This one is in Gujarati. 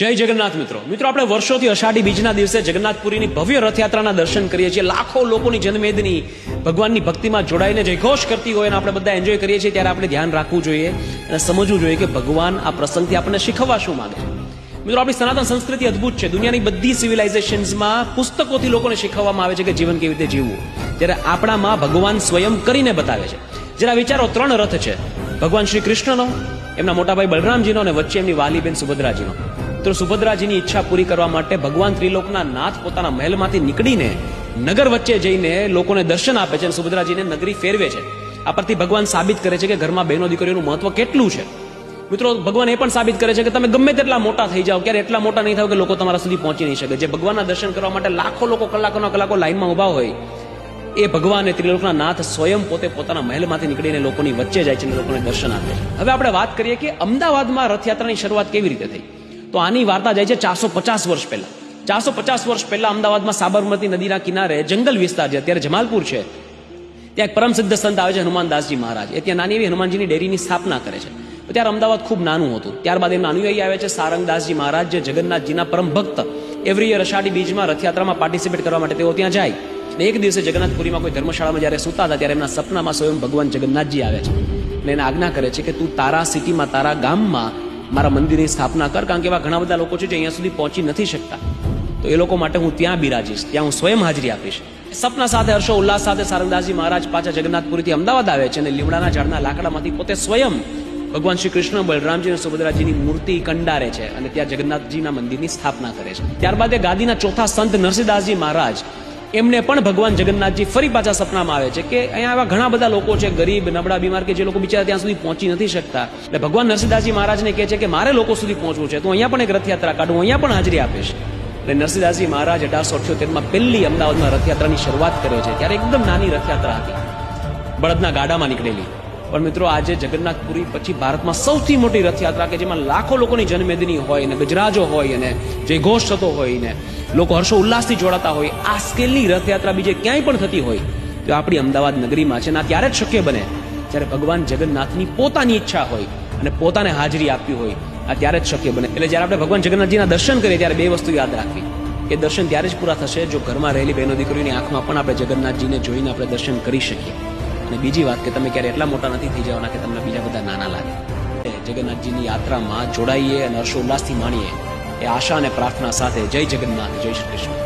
જય જગન્નાથ મિત્રો આપણે વર્ષોથી અષાઢી બીજના દિવસે જગન્નાથપુરીની ભવ્ય રથયાત્રાના દર્શન કરીએ છીએ. લાખો લોકોની જનમેદની ભગવાનની ભક્તિમાં જોડાઈને જયઘોષ કરતી હોય અને આપણે બધા એન્જોય કરીએ છીએ. ત્યારે આપણે ધ્યાન રાખવું જોઈએ અને સમજવું જોઈએ કે ભગવાન આ પ્રસંગથી આપણને શીખવવા શું માંગે છે. મિત્રો, આપણી સનાતન સંસ્કૃતિ અદ્ભુત છે. દુનિયાની બધી સિવિલાઇઝેશન્સમાં પુસ્તકોથી લોકોને શીખવવામાં આવે છે કે જીવન કેવી રીતે જીવવું. જ્યારે આપણામાં ભગવાન સ્વયં કરીને બતાવે છે. જરા વિચારો, 3 રથ છે. ભગવાન શ્રી કૃષ્ણનો, એમના મોટાભાઈ બલરામજીનો અને વચ્ચે એમની વાલીબેન સુભદ્રાજીનો. તો સુભદ્રાજીની ઈચ્છા પૂરી કરવા માટે ભગવાન ત્રિલોકના નાથ પોતાના મહેલમાંથી નીકળીને નગર વચ્ચે જઈને લોકોને દર્શન આપે છે અને સુભદ્રાજીને નગરી ફેરવે છે. આ પરથી ભગવાન સાબિત કરે છે કે ઘરમાં બહેનો દીકરીઓનું મહત્વ કેટલું છે. મિત્રો, ભગવાન એ પણ સાબિત કરે છે કે તમે ગમે તેટલા મોટા થઈ જાઓ, ક્યારે એટલા મોટા નહીં થાવ કે લોકો તમારા સુધી પહોંચી નહીં શકે. જે ભગવાનના દર્શન કરવા માટે લાખો લોકો કલાકોના કલાકો લાઈનમાં ઉભા હોય, એ ભગવાન ત્રિલોકના નાથ સ્વયં પોતે પોતાના મહેલમાંથી નીકળીને લોકોની વચ્ચે જાય છે અને લોકોને દર્શન આપે છે. હવે આપણે વાત કરીએ કે અમદાવાદમાં રથયાત્રાની શરૂઆત કેવી રીતે થઈ. તો આની વાર્તા જાય છે 450 વર્ષ પહેલા. 450 વર્ષ પહેલા અમદાવાદમાં સાબરમતી નદીના કિનારે જંગલ વિસ્તાર છે, અત્યારે જમાલપુર છે, ત્યાં એક પરમ સિદ્ધ સંત આવે છે હનુમાનદાસજી મહારાજ. એ ત્યાં નાની એવી હનુમાનજીની ડેરીની સ્થાપના કરે છે. ત્યારે અમદાવાદ ખૂબ નાનું હતું. ત્યારબાદ એમના અનુયાયી આવે છે સારંગદાસજી મહારાજ, જે જગન્નાથજીના પરમ ભક્ત. એવરી યર અષાઢી બીજમાં રથયાત્રામાં પાર્ટિસિપેટ કરવા માટે તેઓ ત્યાં જાય. અને એક દિવસે જગન્નાથપુરીમાં કોઈ ધર્મશાળામાં જ્યારે સૂતા હતા ત્યારે એમના સપનામાં સ્વયં ભગવાન જગન્નાથજી આવે છે અને એને આજ્ઞા કરે છે કે તું તારા સિટીમાં, તારા ગામમાં મારા મંદિરની સ્થાપના કર, કારણ કે એવા ઘણા બધા લોકો છે જે અહીંયા સુધી પહોંચી નથી શકતા. તો એ લોકો માટે હું ત્યાં બિરાજીશ, ત્યાં હું સ્વયં હાજરી આપીશ. સપના સાથે, હર્ષો ઉલ્લાસ સાથે સારંગદાસજી મહારાજ પાછા જગન્નાથપુરીથી અમદાવાદ આવે છે અને લીમડાના ઝાડના લાકડામાંથી પોતે સ્વયં ભગવાન શ્રી કૃષ્ણ, બલરામજી અને સુભદ્રાજીની મૂર્તિ કંડારે છે અને ત્યાં જગન્નાથજીના મંદિરની સ્થાપના કરે છે. ત્યારબાદ એ ગાદીના ચોથા સંત નરસિંહદાસજી મહારાજ, એમને પણ ભગવાન જગન્નાથજી ફરી પાછા સપનામાં આવે છે કે અહીંયા આવા ઘણા બધા લોકો છે, ગરીબ, નબળા, બીમાર, કે જે લોકો બિચારા ત્યાં સુધી પહોંચી નથી શકતા. એટલે ભગવાન નરસિંહદાસજી મહારાજને કહે છે કે મારે લોકો સુધી પહોંચવું છે, તો અહીંયા પણ એક રથયાત્રા કાઢું, અહીંયા પણ હાજરી આપીશ. એટલે નરસિંહદાસજી મહારાજ 1878માં પહેલી અમદાવાદમાં રથયાત્રાની શરૂઆત કરે છે. ત્યારે એકદમ નાની રથયાત્રા હતી, બળદના ગાડામાં નીકળેલી. પણ મિત્રો, આજે જગન્નાથપુરી પછી ભારતમાં સૌથી મોટી રથયાત્રા કે જેમાં લાખો લોકોની જનમેદની હોય ને ગજરાજો હોય અને જયઘોષ થતો હોય ને લોકો હર્ષો ઉલ્લાસથી જોડાતા હોય, આ સ્કેલની રથયાત્રા બીજે ક્યાંય પણ થતી હોય તો આપણી અમદાવાદ નગરીમાં છે. અને આ ત્યારે જ શક્ય બને જ્યારે ભગવાન જગન્નાથની પોતાની ઈચ્છા હોય અને પોતાને હાજરી આપવી હોય. આ ત્યારે જ શક્ય બને. એટલે જ્યારે આપણે ભગવાન જગન્નાથજીના દર્શન કરીએ ત્યારે 2 વસ્તુ યાદ રાખવી. એ દર્શન ત્યારે જ પૂરા થશે જો ઘરમાં રહેલી બહેનો દીકરીઓની આંખમાં પણ આપણે જગન્નાથજીને જોઈને આપણે દર્શન કરી શકીએ. અને બીજી વાત કે તમે ક્યારે એટલા મોટા નથી થઈ જવાના કે તમને બીજા બધા નાના લાગે. જગન્નાથજીની યાત્રામાં જોડાઈએ અને હર્ષોલ્લાસથી માણીએ, એ આશા અને પ્રાર્થના સાથે. જય જગન્નાથ, જય શ્રી કૃષ્ણ.